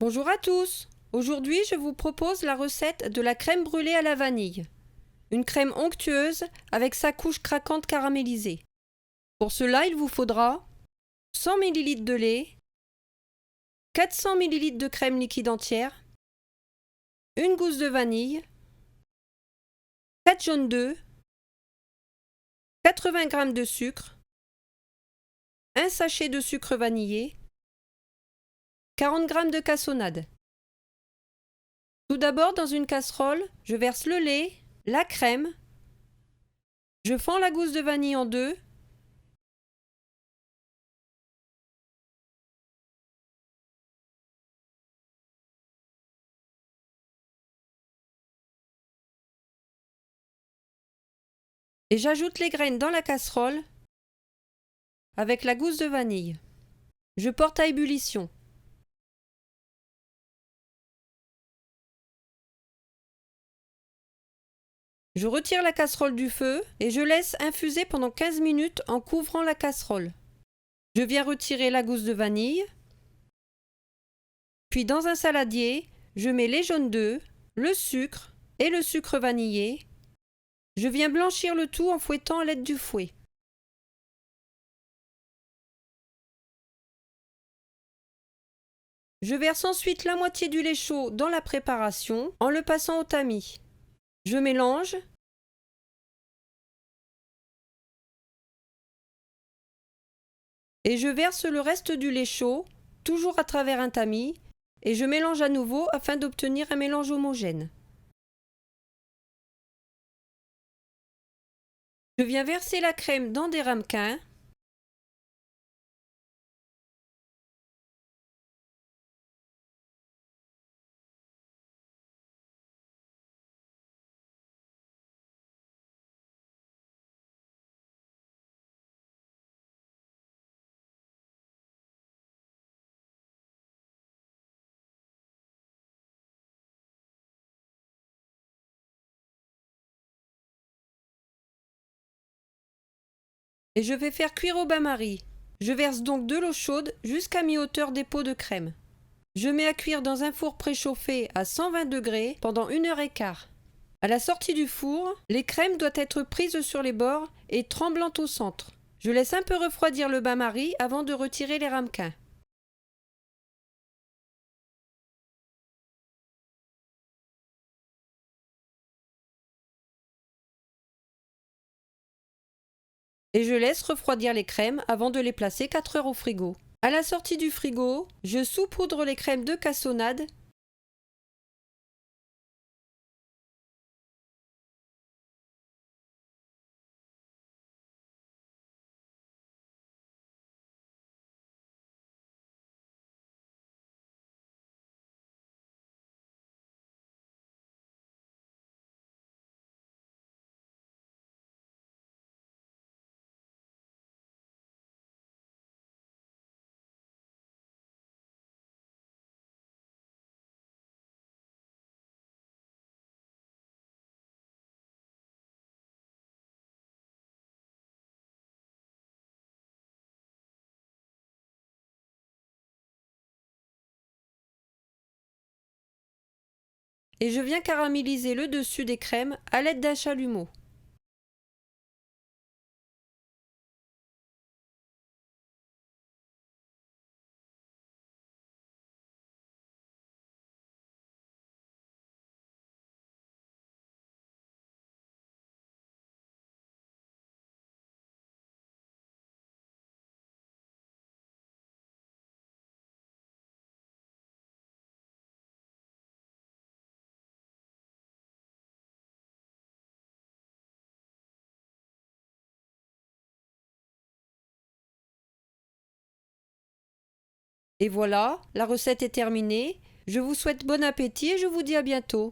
Bonjour à tous! Aujourd'hui, je vous propose la recette de la crème brûlée à la vanille. Une crème onctueuse avec sa couche craquante caramélisée. Pour cela, il vous faudra 100 ml de lait, 400 ml de crème liquide entière, une gousse de vanille, 4 jaunes d'œufs, 80 g de sucre, un sachet de sucre vanillé, 40 g de cassonade. Tout d'abord, dans une casserole, je verse le lait, la crème, je fends la gousse de vanille en deux, et j'ajoute les graines dans la casserole avec la gousse de vanille. Je porte à ébullition. Je retire la casserole du feu et je laisse infuser pendant 15 minutes en couvrant la casserole. Je viens retirer la gousse de vanille. Puis dans un saladier, je mets les jaunes d'œufs, le sucre et le sucre vanillé. Je viens blanchir le tout en fouettant à l'aide du fouet. Je verse ensuite la moitié du lait chaud dans la préparation en le passant au tamis. Je mélange. Et je verse le reste du lait chaud, toujours à travers un tamis, et je mélange à nouveau afin d'obtenir un mélange homogène. Je viens verser la crème dans des ramequins. Et je vais faire cuire au bain-marie. Je verse donc de l'eau chaude jusqu'à mi-hauteur des pots de crème. Je mets à cuire dans un four préchauffé à 120 degrés pendant 1 h 15. À la sortie du four, les crèmes doivent être prises sur les bords et tremblantes au centre. Je laisse un peu refroidir le bain-marie avant de retirer les ramequins. Et je laisse refroidir les crèmes avant de les placer 4 heures au frigo. À la sortie du frigo, je saupoudre les crèmes de cassonade. Et je viens caraméliser le dessus des crèmes à l'aide d'un chalumeau. Et voilà, la recette est terminée. Je vous souhaite bon appétit et je vous dis à bientôt.